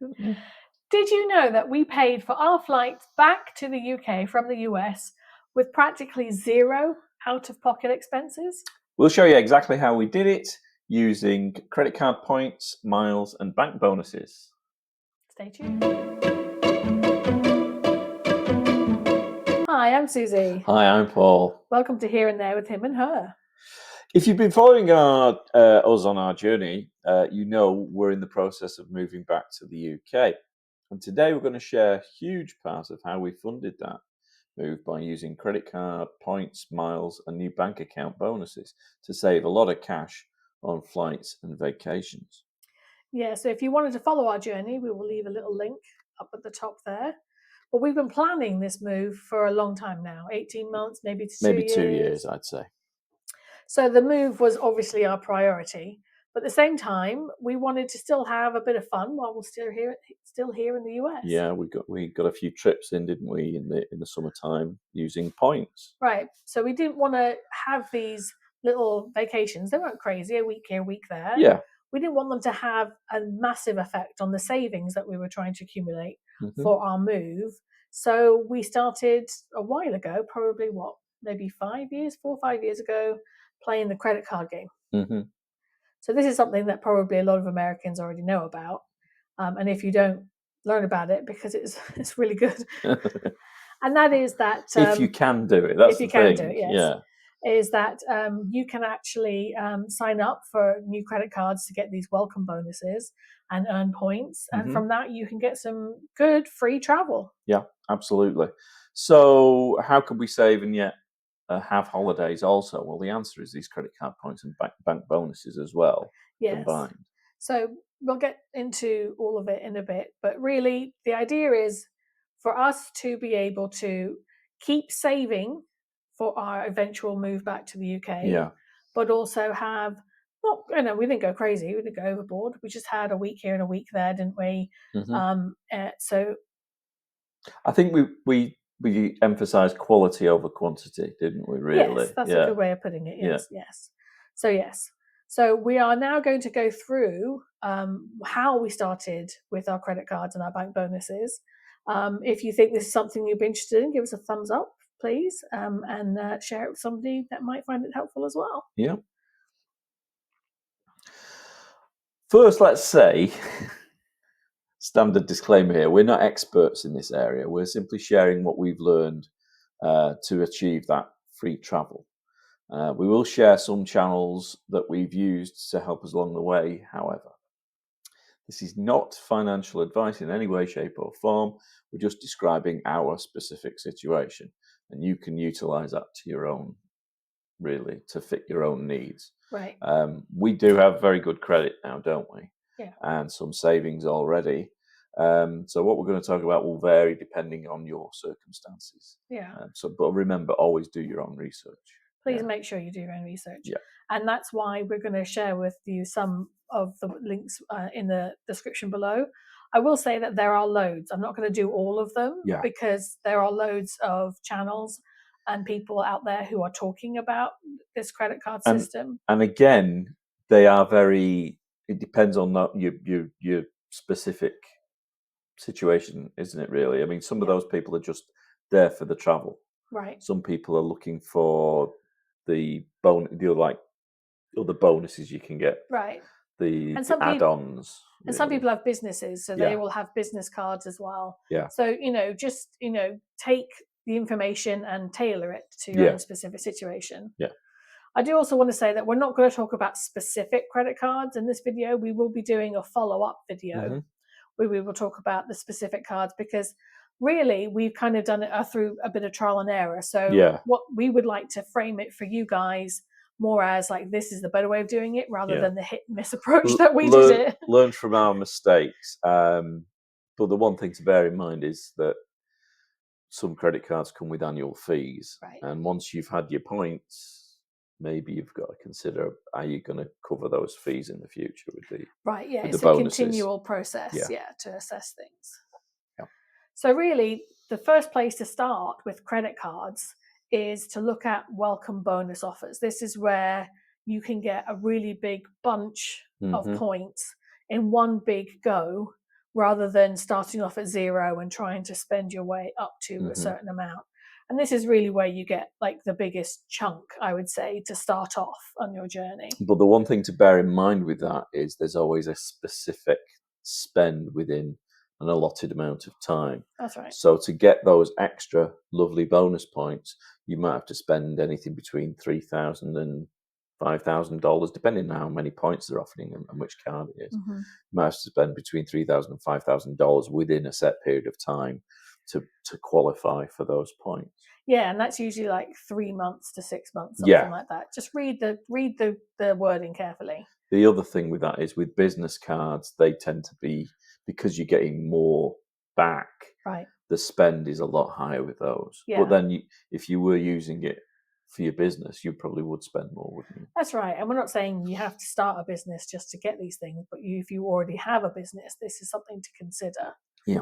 Did you know that we paid for our flights back to the UK from the US with practically zero out-of-pocket expenses? We'll show you exactly how we did it using credit card points, miles, and bank bonuses. Stay tuned. Hi, I'm Susie. Hi, I'm Paul. Welcome to Here and There with Him and Her. If you've been following us on our journey, you know we're in the process of moving back to the UK. And today we're going to share a huge part of how we funded that move by using credit card, points, miles, and new bank account bonuses to save a lot of cash on flights and vacations. Yeah, so if you wanted to follow our journey, we will leave a little link up at the top there. But we've been planning this move for a long time now, 18 months, maybe 2 years. 2 years, I'd say. So the move was obviously our priority. But at the same time, we wanted to still have a bit of fun while we're still here in the US. Yeah, we got a few trips in, didn't we, in the summertime using points. Right. So we didn't want to have these little vacations. They weren't crazy, a week here, a week there. Yeah. We didn't want them to have a massive effect on the savings that we were trying to accumulate for our move. So we started a while ago, probably maybe 4 or 5 years ago, playing the credit card game. So this is something that probably a lot of Americans already know about. And if you don't, learn about it because it's really good. And that is that... if you can do it, that's the thing. If you can do it, yes. Yeah. Is that you can actually sign up for new credit cards to get these welcome bonuses and earn points. And from that, you can get some good free travel. Yeah, absolutely. So how could we save and yet have holidays also? Well, the answer is these credit card points and bank bonuses as well, combined. So we'll get into all of it in a bit. But really, the idea is for us to be able to keep saving for our eventual move back to the UK, but also have, we didn't go crazy, we didn't go overboard. We just had a week here and a week there, didn't we? So I think we emphasised quality over quantity, didn't we? Really, yes, that's a good way of putting it. Yes. So we are now going to go through how we started with our credit cards and our bank bonuses. If you think this is something you'd be interested in, give us a thumbs up, please, and share it with somebody that might find it helpful as well. Yeah. First, let's say, standard disclaimer here, we're not experts in this area. We're simply sharing what we've learned to achieve that free travel. We will share some channels that we've used to help us along the way, however. This is not financial advice in any way, shape or form. We're just describing our specific situation, and you can utilize that to your own, really, to fit your own needs. Right. We do have very good credit now, don't we? Yeah. And some savings already. So what we're going to talk about will vary depending on your circumstances. Yeah. But remember, always do your own research. Please make sure you do your own research. Yeah. And that's why we're going to share with you some of the links in the description below. I will say that there are loads. I'm not going to do all of them because there are loads of channels and people out there who are talking about this credit card system. And again, they are it depends on your specific situation, isn't it, really? I mean, some of those people are just there for the travel. Right. Some people are looking for the other bonuses you can get. Right. The add-ons. And some people have businesses, so they will have business cards as well. Yeah. So, just, take the information and tailor it to your own specific situation. Yeah. I do also want to say that we're not going to talk about specific credit cards in this video. We will be doing a follow-up video where we will talk about the specific cards because really we've kind of done it through a bit of trial and error. So what we would like to frame it for you guys more as like this is the better way of doing it rather than the hit and miss approach that we did it. Learn from our mistakes. But the one thing to bear in mind is that some credit cards come with annual fees. Right. And once you've had your points, maybe you've got to consider, are you going to cover those fees in the future with the it's the bonuses? A continual process to assess things. Yeah. So really, the first place to start with credit cards is to look at welcome bonus offers. This is where you can get a really big bunch of points in one big go rather than starting off at zero and trying to spend your way up to a certain amount. And this is really where you get like the biggest chunk, I would say, to start off on your journey. But the one thing to bear in mind with that is there's always a specific spend within an allotted amount of time. That's right. So to get those extra lovely bonus points, you might have to spend anything between $3,000 and $5,000, depending on how many points they're offering and which card it is. You might have to spend between $3,000 and $5,000 within a set period of time to qualify for those points. Yeah, and that's usually like 3 months to 6 months, something like that. Just read the wording carefully. The other thing with that is with business cards, they tend to be, because you're getting more back, right, the spend is a lot higher with those. Yeah. But then if you were using it for your business, you probably would spend more, wouldn't you? That's right. And we're not saying you have to start a business just to get these things, but if you already have a business, this is something to consider. Yeah.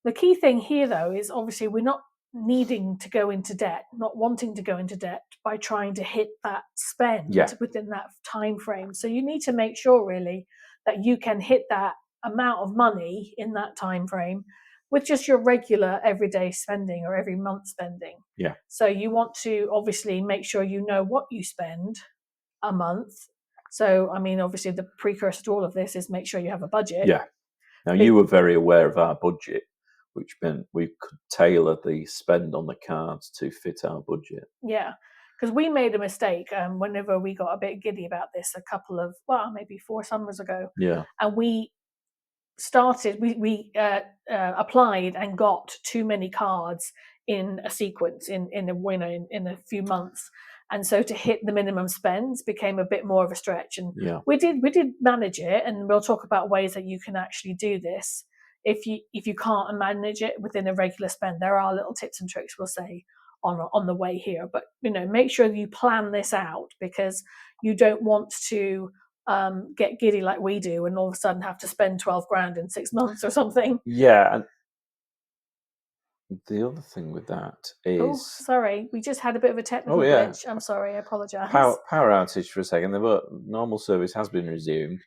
The key thing here, though, is obviously we're not needing to go into debt, not wanting to go into debt by trying to hit that spend within that time frame. So you need to make sure really that you can hit that amount of money in that time frame with just your regular everyday spending or every month spending. Yeah. So you want to obviously make sure you know what you spend a month. So, I mean, obviously the precursor to all of this is make sure you have a budget. Yeah. Now, you were very aware of our budget, which meant we could tailor the spend on the cards to fit our budget. Yeah, because we made a mistake whenever we got a bit giddy about this a couple of, maybe 4 summers ago. Yeah. And we applied and got too many cards in a sequence in a few months. And so to hit the minimum spends became a bit more of a stretch. And we did manage it, and we'll talk about ways that you can actually do this. If you can't manage it within a regular spend, there are little tips and tricks we'll say on the way here. But make sure you plan this out, because you don't want to get giddy like we do and all of a sudden have to spend 12 grand in 6 months or something. Yeah, and the other thing with that is... sorry, we just had a bit of a technical glitch. I'm sorry, I apologise. Power outage for a second. The normal service has been resumed.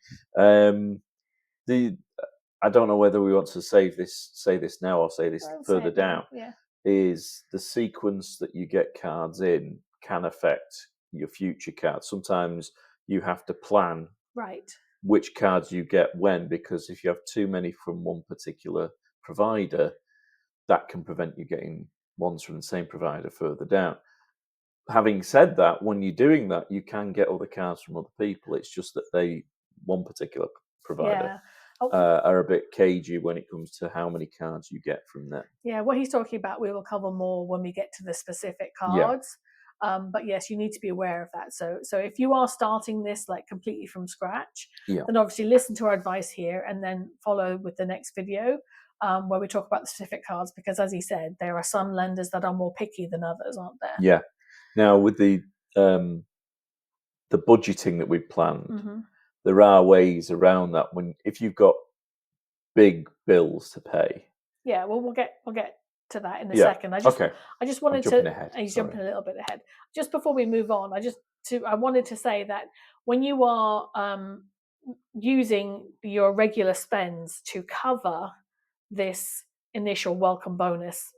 I don't know whether we want to say this now or say this further down. Yeah. Is the sequence that you get cards in can affect your future cards. Sometimes you have to plan which cards you get when, because if you have too many from one particular provider, that can prevent you getting ones from the same provider further down. Having said that, when you're doing that, you can get other cards from other people. It's just that one particular provider are a bit cagey when it comes to how many cards you get from them. Yeah, what he's talking about, we will cover more when we get to the specific cards. But yes, you need to be aware of that. So if you are starting this like completely from scratch, then obviously listen to our advice here and then follow with the next video where we talk about the specific cards, because as he said, there are some lenders that are more picky than others, aren't there? Yeah. Now with the budgeting that we've planned, there are ways around that. If you've got big bills to pay. Yeah, well, we'll get to that in a second. I just wanted to. He's jumping a little bit ahead. Just before we move on, I wanted to say that when you are using your regular spends to cover this initial welcome bonus,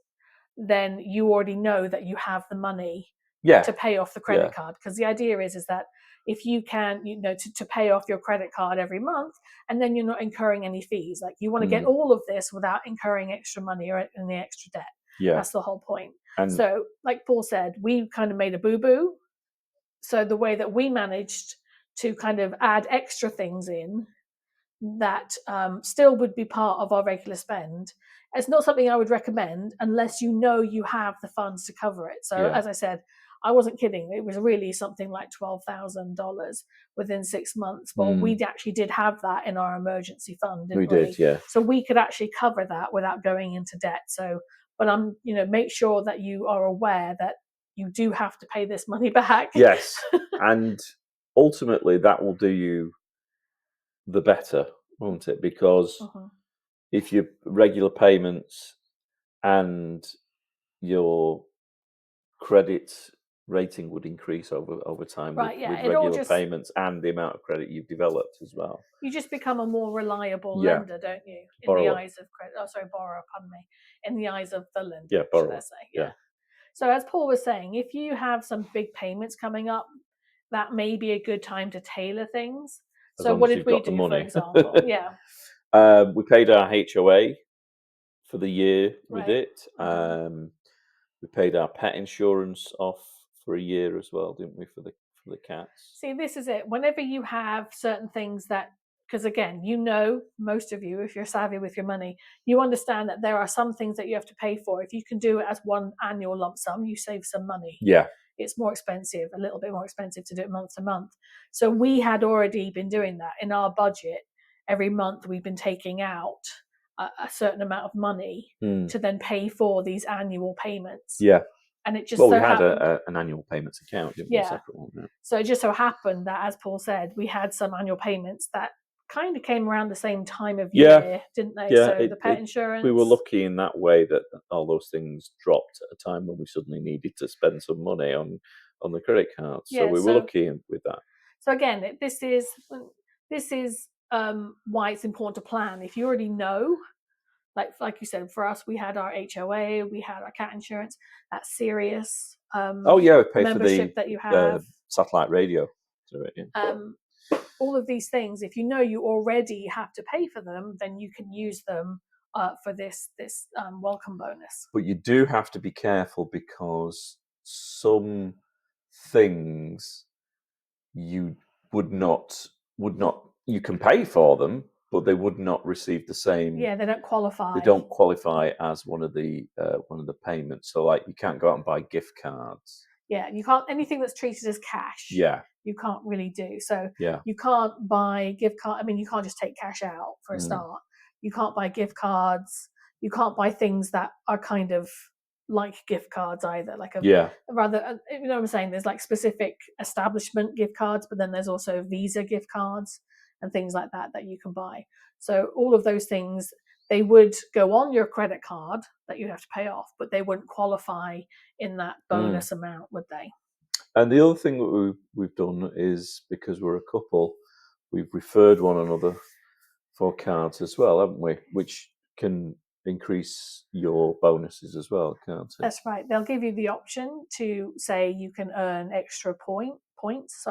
then you already know that you have the money to pay off the credit card. Because the idea is that if you can, to pay off your credit card every month, and then you're not incurring any fees. Like you want to get all of this without incurring extra money or any extra debt. Yeah. That's the whole point. And so, like Paul said, we kind of made a boo-boo. So the way that we managed to kind of add extra things in that still would be part of our regular spend, it's not something I would recommend unless you know you have the funds to cover it. So as I said, I wasn't kidding. It was really something like $12,000 within 6 months. But we actually did have that in our emergency fund, didn't we? We did, yeah. So we could actually cover that without going into debt. So, but make sure that you are aware that you do have to pay this money back. Yes, and ultimately that will do you the better, won't it? Because if your regular payments and your credit rating would increase over time Right, yeah, with it all regular just, payments and the amount of credit you've developed as well. you just become a more reliable Yeah, lender, don't you? In the borrower. eyes of borrower, pardon me, in the eyes of the lender, Yeah, should I borrower. say? Yeah, Yeah. So as Paul was saying, if you have some big payments coming up, that may be a good time to tailor things. as So long what as did you've we got the do, for money. example? Yeah, We paid our HOA for the year with right. it. We paid our pet insurance off for a year as well, didn't we, for the cats? See, this is it. Whenever you have certain things that, because again, most of you, if you're savvy with your money, you understand that there are some things that you have to pay for. If you can do it as one annual lump sum, you save some money. Yeah. It's more expensive, a little bit more expensive to do it month to month. So we had already been doing that in our budget. Every month we've been taking out a certain amount of money to then pay for these annual payments. Yeah. And it just Well, we so had happened. an annual payments account, didn't we? A Yeah. separate one. Yeah. So it just so happened that, as Paul said, we had some annual payments that kind of came around the same time of year, didn't they? Yeah, So the pet insurance. we were lucky in that way that all those things dropped at a time when we suddenly needed to spend some money on the credit cards. So Yeah, we were lucky with that. So again, this is why it's important to plan. If you already know, like you said, for us, we had our HOA, we had our cat insurance, that serious we pay membership for that you have, satellite radio. all of these things. If you know you already have to pay for them, then you can use them for this welcome bonus. But you do have to be careful because some things you would not you can pay for them, but they would not receive the same. Yeah, they don't qualify. They don't qualify as one of the payments. So like you can't go out and buy gift cards. Yeah, you can't, anything that's treated as cash. Yeah, you can't really do. So yeah, you can't buy gift card. I mean, you can't just take cash out for a start. You can't buy gift cards. You can't buy things that are kind of like gift cards either. Rather, you know what I'm saying? There's like specific establishment gift cards, but then there's also Visa gift cards and things like that you can buy. So all of those things, they would go on your credit card that you have to pay off, but they wouldn't qualify in that bonus amount, would they? And the other thing that we've done is, because we're a couple, we've referred one another for cards as well, haven't we? Which can increase your bonuses as well, can't it? That's right. They'll give you the option to say you can earn extra points,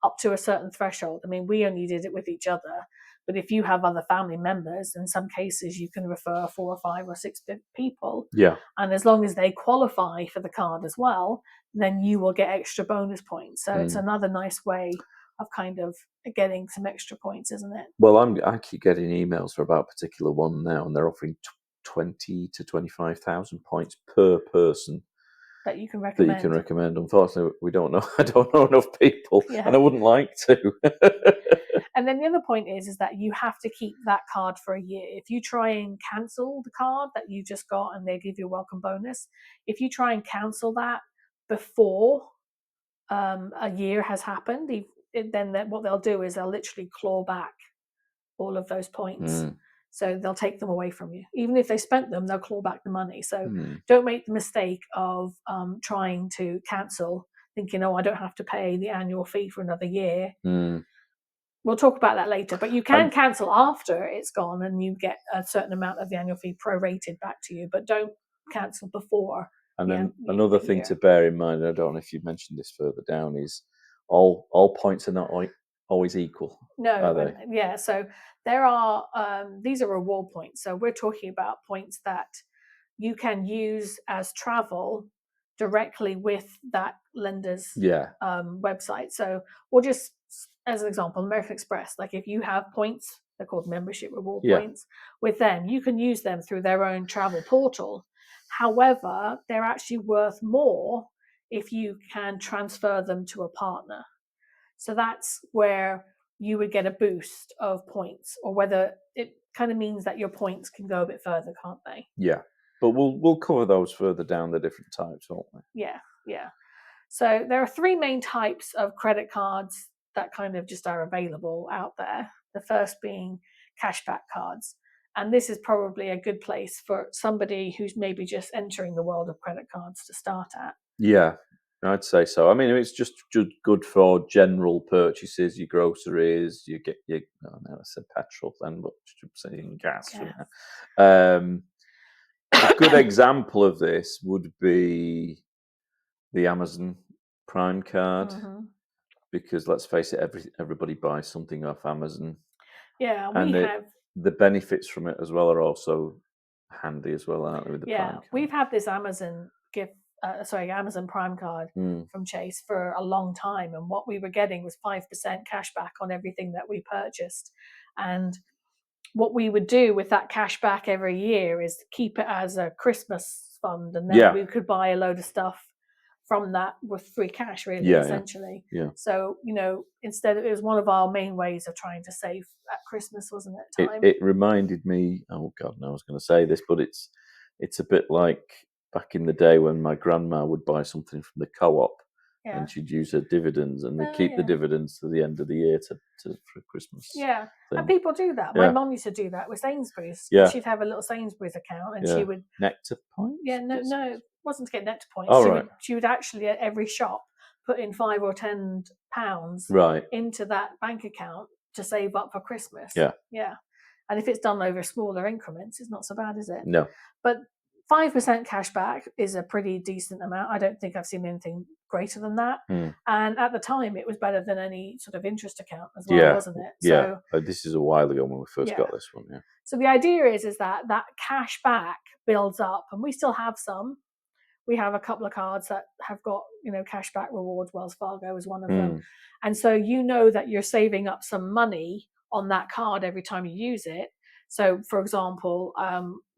up to a certain threshold. I mean, we only did it with each other, but if you have other family members, in some cases you can refer 4 or 5 or 6 people. Yeah. And as long as they qualify for the card as well, then you will get extra bonus points. So it's another nice way of kind of getting some extra points, isn't it? Well, I keep getting emails for about a particular one now, and they're offering 20 to 25,000 points per person that you can recommend. Unfortunately, we don't know. I don't know enough people, and I wouldn't like to. And then the other point is that you have to keep that card for a year. If you try and cancel the card that you just got and they give you a welcome bonus, if you try and cancel that before a year has happened, then what they'll do is they'll literally claw back all of those points. So they'll take them away from you. Even if they spent them, they'll claw back the money. So don't make the mistake of trying to cancel, thinking, oh, I don't have to pay the annual fee for another year. We'll talk about that later, but you can cancel after it's gone and you get a certain amount of the annual fee prorated back to you, but don't cancel before. And then another thing to bear in mind, I don't know if you've mentioned this further down, is all points are not always equal. No, yeah. So there are these are reward points. So we're talking about points that you can use as travel directly with that lender's website. So we'll just, as an example, American Express, like if you have points, they're called membership reward points, with them, you can use them through their own travel portal. However, they're actually worth more if you can transfer them to a partner. So that's where you would get a boost of points, or whether it kind of means that your points can go a bit further, can't they? Yeah. But we'll cover those further down, the different types, won't we? Yeah. So there are 3 main types of credit cards that kind of just are available out there. The first being cashback cards. And this is probably a good place for somebody who's maybe just entering the world of credit cards to start at. Yeah. I'd say so. I mean, it's just good for general purchases, your groceries, you get your, oh no, I said petrol then, but I should say gas. Yeah. A good example of this would be the Amazon Prime card, Mm-hmm. because let's face it, everybody buys something off Amazon. Yeah, and we have. the benefits from it as well are also handy as well, aren't they, with the Prime card? We've had this Amazon Prime card from Chase for a long time, and what we were getting was 5% cash back on everything that we purchased. And what we would do with that cash back every year is keep it as a Christmas fund, and then we could buy a load of stuff from that with free cash, really, essentially. Yeah. So, instead, it was one of our main ways of trying to save at Christmas, wasn't it? Time. It reminded me, oh God, no, I was going to say this, but it's a bit like back in the day when my grandma would buy something from the co-op, and she'd use her dividends, and they keep the dividends to the end of the year for Christmas. Yeah, thing. And people do that. My mum used to do that with Sainsbury's. She'd have a little Sainsbury's account, and she would Nectar points. No, it wasn't to get nectar points. She would actually at every shop put in £5 or £10 into that bank account to save up for Christmas. Yeah. And if it's done over smaller increments, it's not so bad, is it? No. But 5% cash back is a pretty decent amount. I don't think I've seen anything greater than that. And at the time, it was better than any sort of interest account as well, wasn't it? So, this is a while ago when we first got this one. So the idea is that cash back builds up, and we still have some. We have a couple of cards that have got, cashback rewards. Wells Fargo is one of them. And so that you're saving up some money on that card every time you use it. So, for example,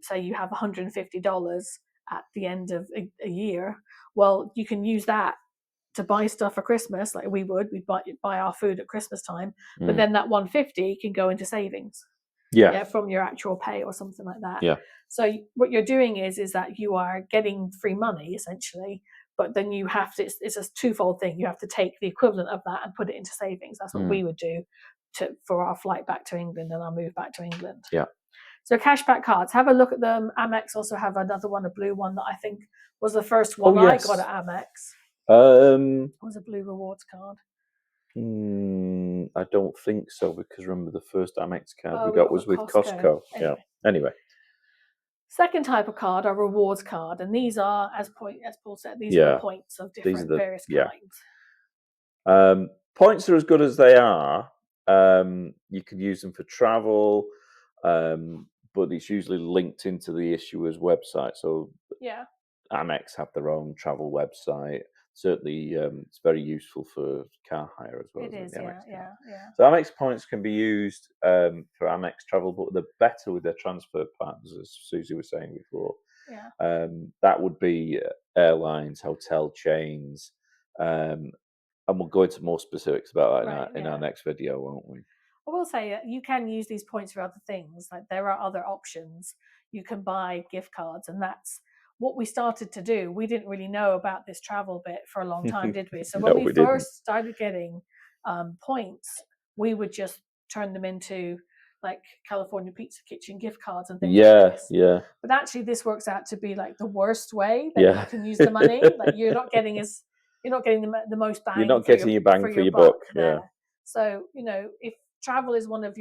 say you have $150 at the end of a year. Well, you can use that to buy stuff for Christmas, like we'd buy our food at Christmas time. But then that $150 can go into savings. From your actual pay or something like that. So what you're doing is that you are getting free money essentially, but then you have to. It's a twofold thing. You have to take the equivalent of that and put it into savings. That's what we would do for our flight back to England and our move back to England. So cashback cards, have a look at them. Amex also have another one, a blue one that I think was the first one I got at Amex. It was a blue rewards card. I don't think so, because remember the first Amex card we got was with Costco. Anyway. Second type of card are rewards card, and these are, as Paul said, these are the points of different various kinds. Points are as good as they are. You can use them for travel, but it's usually linked into the issuer's website. So Amex have their own travel website. Certainly, it's very useful for car hire as well. It is, So Amex points can be used for Amex travel, but they're better with their transfer partners, as Susie was saying before. That would be airlines, hotel chains, and we'll go into more specifics about that in our next video, won't we? I will say you can use these points for other things. Like there are other options. You can buy gift cards, and that's what we started to do. We didn't really know about this travel bit for a long time, did we? So when we first started getting points, we would just turn them into like California Pizza Kitchen gift cards and things like this. But actually, this works out to be like the worst way that you can use the money. Like you're not getting the most bang. You're not getting your bang for your buck there. So if travel is one of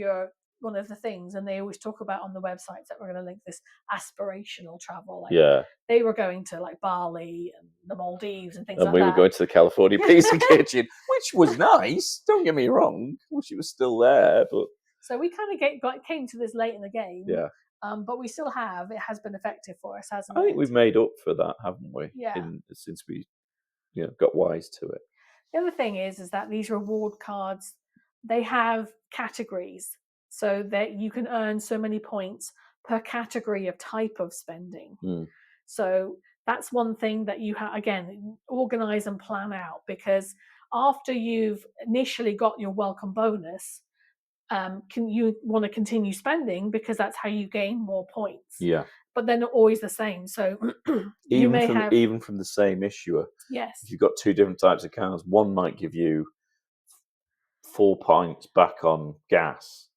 the things, and they always talk about on the websites that we're going to link this aspirational travel. Like they were going to like Bali and the Maldives and things like that. And we were going to the California Pizza Kitchen, which was nice. Don't get me wrong. I wish it was still there, but so we kind of came to this late in the game. But we still have. It has been effective for us, hasn't it? I think we've made up for that, haven't we? Since we got wise to it. The other thing is that these reward cards, they have categories, so that you can earn so many points per category of type of spending. So that's one thing that you again, organize and plan out, because after you've initially got your welcome bonus, you want to continue spending, because that's how you gain more points. But they're not always the same. So even from the same issuer. If you've got two different types of cards, one might give you 4 points back on gas,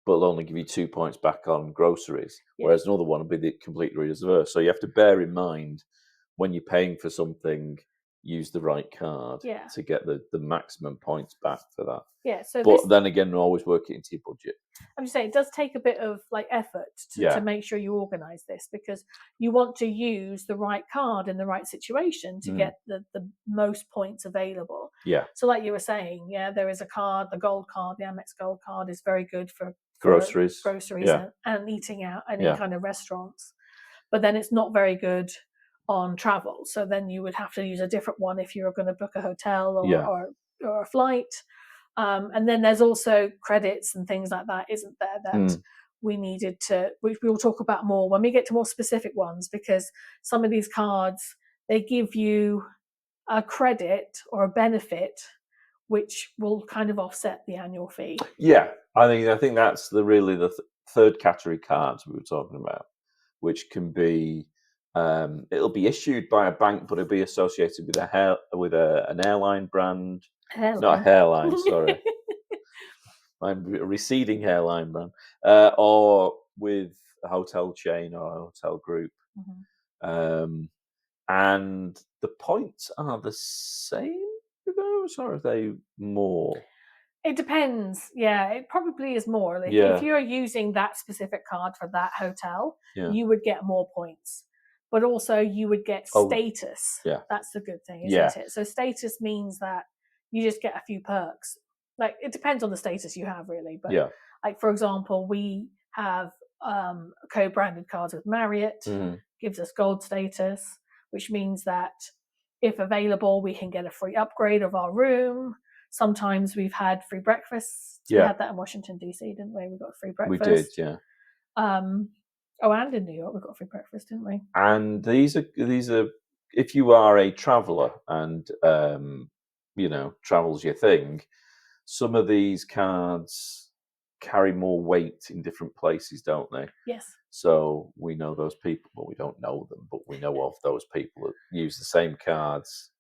but they'll only give you 2 points back on groceries, whereas another one will be the complete reverse. So you have to bear in mind when you're paying for something, use the right card to get the maximum points back for that. Yeah. So but then again, always work it into your budget. I'm just saying, it does take a bit of effort to make sure you organise this, because you want to use the right card in the right situation to get the most points available. Yeah. So like you were saying, there is a card, the gold card, the Amex Gold card is very good for groceries, and eating out and in kind of restaurants. But then it's not very good on travel. So then you would have to use a different one if you were going to book a hotel or a flight. And then there's also credits and things like that, isn't there, that we needed to, which we'll talk about more when we get to more specific ones, because some of these cards, they give you a credit or a benefit which will kind of offset the annual fee. Yeah, I think that's the third category cards we were talking about, which can be it'll be issued by a bank, but it'll be associated with an airline brand. Not a hairline, sorry. My receding hairline brand, or with a hotel chain or a hotel group. And the points are the same with those, or are they more? It depends. Yeah, it probably is more. If you're using that specific card for that hotel, you would get more points. But also you would get status. Yeah. That's the good thing, isn't it? So status means that you just get a few perks. Like, it depends on the status you have, really. But like, for example, we have co-branded cards with Marriott, gives us gold status, which means that if available, we can get a free upgrade of our room. Sometimes we've had free breakfasts. We had that in Washington, D.C., didn't we? We got free breakfast. We did, yeah. And in New York, we got free breakfast, didn't we? And these are if you are a traveller and travel's your thing, some of these cards carry more weight in different places, don't they? Yes. So we know those people, but we don't know them, but we know of those people that use the same cards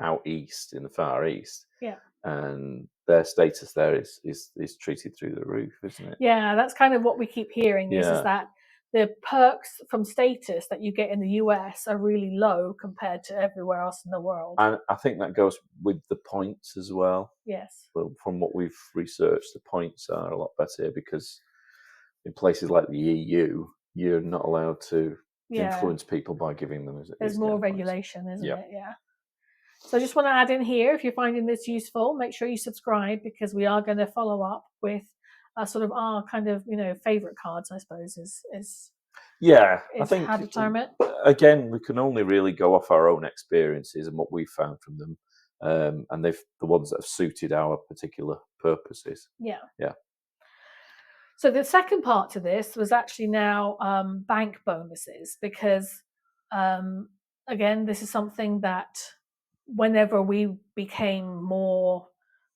out east, in the Far East. Yeah. And their status there is treated through the roof, isn't it? Yeah, that's kind of what we keep hearing is that the perks from status that you get in the US are really low compared to everywhere else in the world. And I think that goes with the points as well. Yes. Well, from what we've researched, the points are a lot better because in places like the EU, you're not allowed to influence people by giving them. There's more regulation, isn't it? Yeah. So I just want to add in here, if you're finding this useful, make sure you subscribe, because we are going to follow up with sort of our kind of, favorite cards, I suppose, I think how to time it. Again, we can only really go off our own experiences and what we've found from them, and they've the ones that have suited our particular purposes. Yeah. Yeah. So the second part to this was actually now bank bonuses, because again, this is something that whenever we became more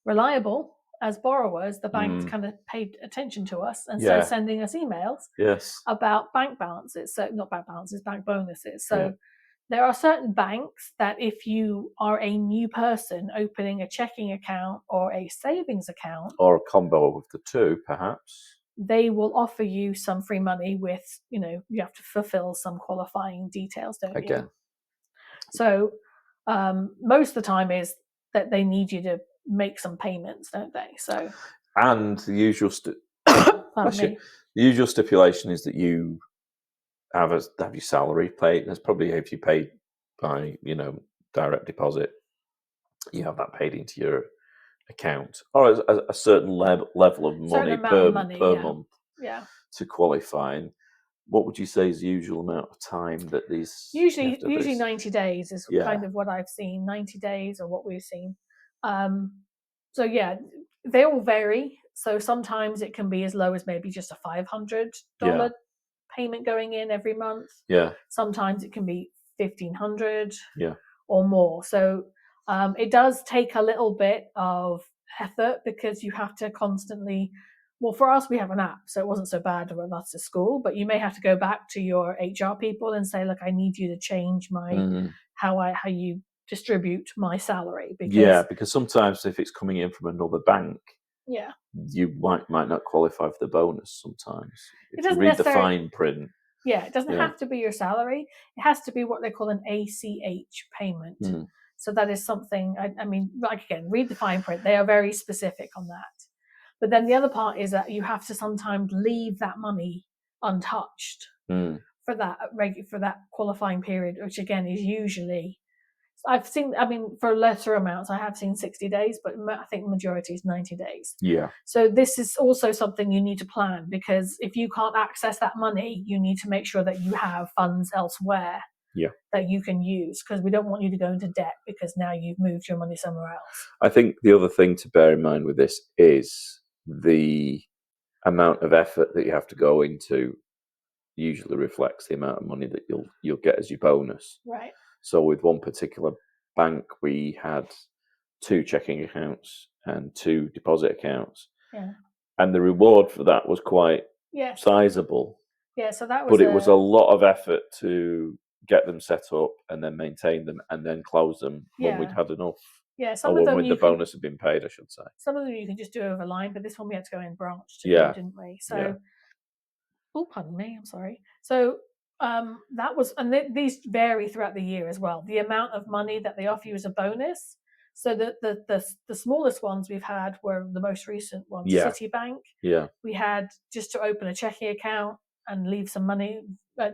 reliable as borrowers, the banks kind of paid attention to us and started sending us emails about bank balances. So not bank balances, bank bonuses. So there are certain banks that if you are a new person opening a checking account or a savings account, or a combo of the two, perhaps, they will offer you some free money with, you have to fulfill some qualifying details, don't you? So most of the time is that they need you to make some payments, don't they? So, and the usual the usual stipulation is that you have your salary paid. That's probably if you pay by direct deposit, you have that paid into your account, or a certain level of money per month to qualify. What would you say is the usual amount of time that these? Usually 90 days is kind of what I've seen. 90 days or what we've seen. So yeah, they all vary. So sometimes it can be as low as maybe just a $500 payment going in every month. Yeah. Sometimes it can be $1,500. Or more. So it does take a little bit of effort, because you have to constantly. Well, for us, we have an app, so it wasn't so bad when that's at school. But you may have to go back to your HR people and say, "Look, I need you to change my how you distribute my salary." Because sometimes if it's coming in from another bank, you might not qualify for the bonus. Sometimes if you read the fine print. Yeah, it doesn't have to be your salary. It has to be what they call an ACH payment. So that is something, I mean, like again, read the fine print. They are very specific on that. But then the other part is that you have to sometimes leave that money untouched for that qualifying period, which again is usually, I've seen, I mean, for lesser amounts, I have seen 60 days, but I think the majority is 90 days. Yeah. So this is also something you need to plan, because if you can't access that money, you need to make sure that you have funds elsewhere that you can use, because we don't want you to go into debt because now you've moved your money somewhere else. I think the other thing to bear in mind with this is the amount of effort that you have to go into usually reflects the amount of money that you'll get as your bonus. Right. So with one particular bank, we had 2 checking accounts and 2 deposit accounts. Yeah. And the reward for that was quite sizable. Yeah, so that was but it was a lot of effort to get them set up and then maintain them and then close them when we'd had enough. Yeah, some of them when the bonus had been paid, I should say. Some of them you can just do over line, but this one we had to go in branch to Yeah. do, didn't we? So, oh, pardon me, I'm sorry. So that was, and these vary throughout the year as well. The amount of money that they offer you as a bonus. So the smallest ones we've had were the most recent ones. Citibank. Yeah. We had just to open a checking account and leave some money,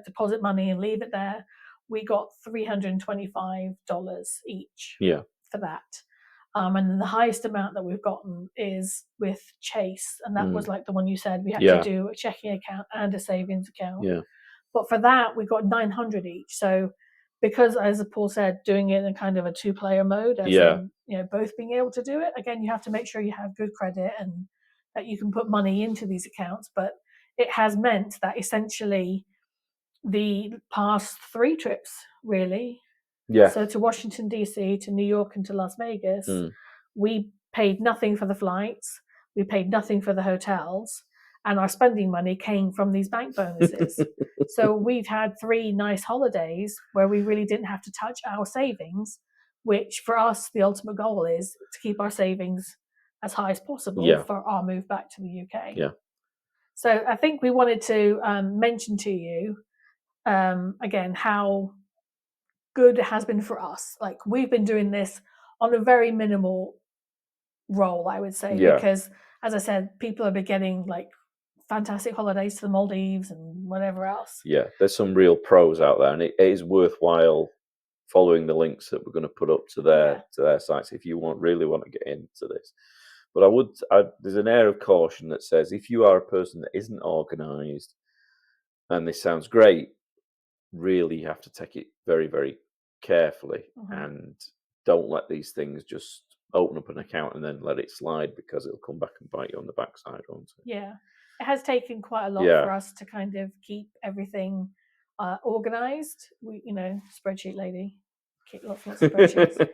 deposit money and leave it there. We got $325 each. Yeah. For that. And then the highest amount that we've gotten is with Chase, and that was like the one you said we had to do a checking account and a savings account. Yeah. But for that, we got 900 each. So because, as Paul said, doing it in kind of a 2-player mode, as in, both being able to do it. Again, you have to make sure you have good credit and that you can put money into these accounts. But it has meant that essentially the past 3 trips, really. Yeah. So to Washington, D.C., to New York, and to Las Vegas, we paid nothing for the flights. We paid nothing for the hotels. And our spending money came from these bank bonuses. So we've had 3 nice holidays where we really didn't have to touch our savings, which for us, the ultimate goal is to keep our savings as high as possible for our move back to the UK. Yeah. So I think we wanted to mention to you, again, how good it has been for us. Like, we've been doing this on a very minimal role, I would say, because, as I said, people have been getting like fantastic holidays to the Maldives and whatever else. Yeah, there's some real pros out there, and it is worthwhile following the links that we're going to put up to their sites if you really want to get into this. But there's an air of caution that says if you are a person that isn't organised, and this sounds great, really you have to take it very, very carefully and don't let these things just open up an account and then let it slide, because it'll come back and bite you on the backside, won't it? Yeah, it has taken quite a lot for us to kind of keep everything organised. We, spreadsheet lady, keep lots of spreadsheets.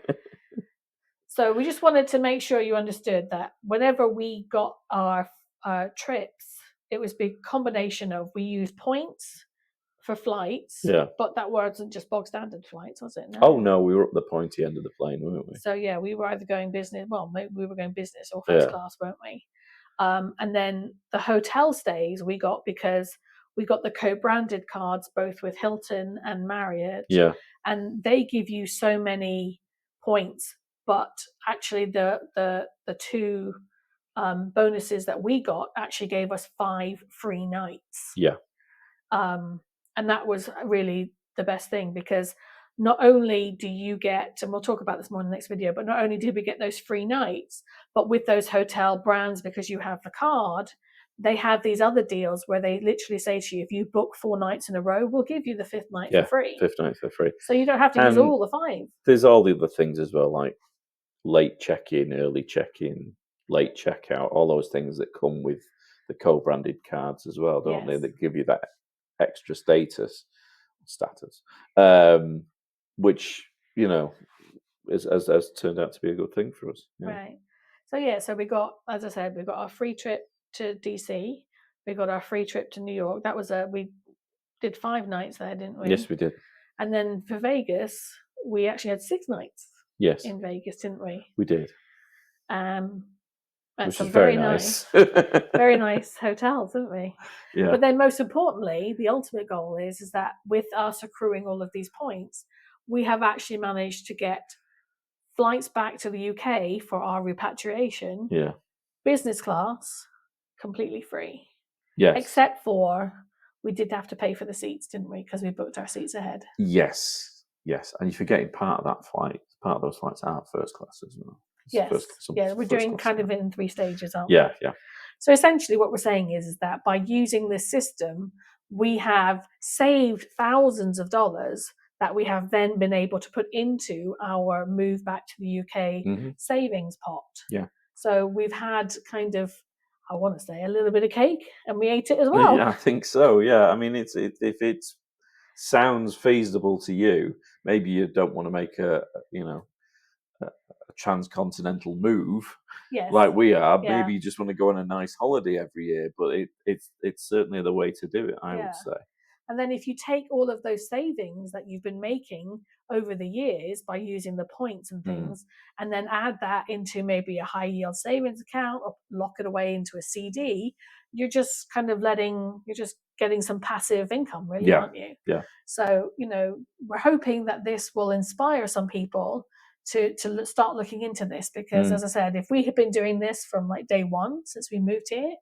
So we just wanted to make sure you understood that whenever we got our trips, it was a big combination of, we used points for flights, but that wasn't just bog standard flights, was it? No. Oh no, we were up the pointy end of the plane, weren't we? So we were either going business. Well, maybe we were going business or first class, weren't we? And then the hotel stays we got because we got the co-branded cards both with Hilton and Marriott. Yeah. And they give you so many points, but actually the 2 bonuses that we got actually gave us 5 free nights. Yeah. And that was really the best thing, because not only do you get, and we'll talk about this more in the next video, but not only did we get those free nights, but with those hotel brands, because you have the card, they have these other deals where they literally say to you, if you book 4 nights in a row, we'll give you the 5th night for free. 5th night for free. So you don't have to use all the 5. There's all the other things as well, like late check-in, early check-in, late checkout, all those things that come with the co-branded cards as well, don't they? That give you that extra status, which has turned out to be a good thing for us. Right. So we got, as I said, we got our free trip to DC. We got our free trip to New York. That was we did 5 nights there, didn't we? Yes, we did. And then for Vegas, we actually had 6 nights. Yes, in Vegas, didn't we? We did. Which is very nice. Very nice hotels, didn't we? Yeah. But then, most importantly, the ultimate goal is that with us accruing all of these points, we have actually managed to get flights back to the UK for our repatriation, business class, completely free. Yes. Except for we did have to pay for the seats, didn't we? Because we booked our seats ahead. Yes. Yes. And you're forgetting part of that flight, part of those flights are first class as well. Yes. We're doing kind of in 3 stages, aren't we? Yeah. So essentially what we're saying is that by using this system, we have saved thousands of dollars that we have then been able to put into our move back to the UK savings pot. Yeah. So we've had kind of, I want to say, a little bit of cake, and we ate it as well. Yeah, I think so. Yeah, I mean, if it sounds feasible to you, maybe you don't want to make a transcontinental move like we are. Yeah. Maybe you just want to go on a nice holiday every year. But it's certainly the way to do it, I would say. And then if you take all of those savings that you've been making over the years by using the points and things, and then add that into maybe a high yield savings account or lock it away into a CD, you're just kind of you're just getting some passive income, really, aren't you? Yeah. So, we're hoping that this will inspire some people to start looking into this, because as I said, if we had been doing this from like day one since we moved here,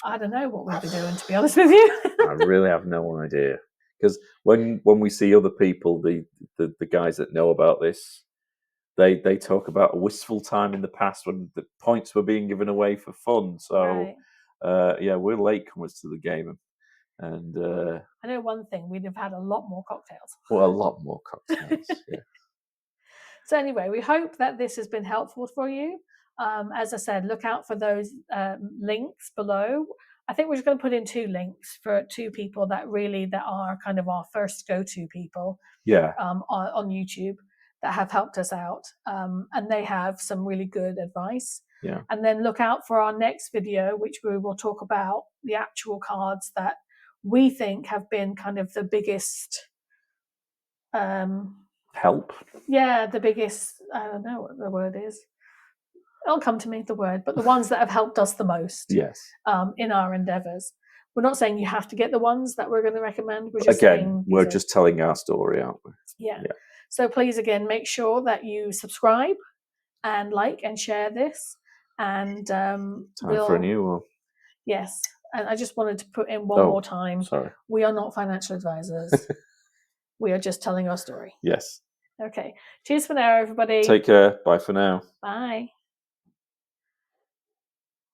I don't know what we'd be doing, to be honest with you. I really have no idea, because when we see other people, the guys that know about this, they talk about a wistful time in the past when the points were being given away for fun. So we're latecomers to the game, and I know one thing: we'd have had a lot more cocktails. Well, a lot more cocktails. Yeah. So anyway, we hope that this has been helpful for you. As I said, look out for those links below. I think we're just going to put in 2 links for 2 people that are kind of our first go-to people. On YouTube that have helped us out, and they have some really good advice. And then look out for our next video, which we will talk about the actual cards that we think have been kind of the biggest help. Yeah, the biggest, I don't know what the word is. It'll come to me, the word, but the ones that have helped us the most. Yes. In our endeavors. We're not saying you have to get the ones that we're going to recommend. We're just we're just telling our story, aren't we? Yeah. So please, again, make sure that you subscribe and like and share this. And time for a new one. Yes. And I just wanted to put in one more time. Sorry. We are not financial advisors. We are just telling our story. Yes. Okay. Cheers for now, everybody. Take care. Bye for now. Bye.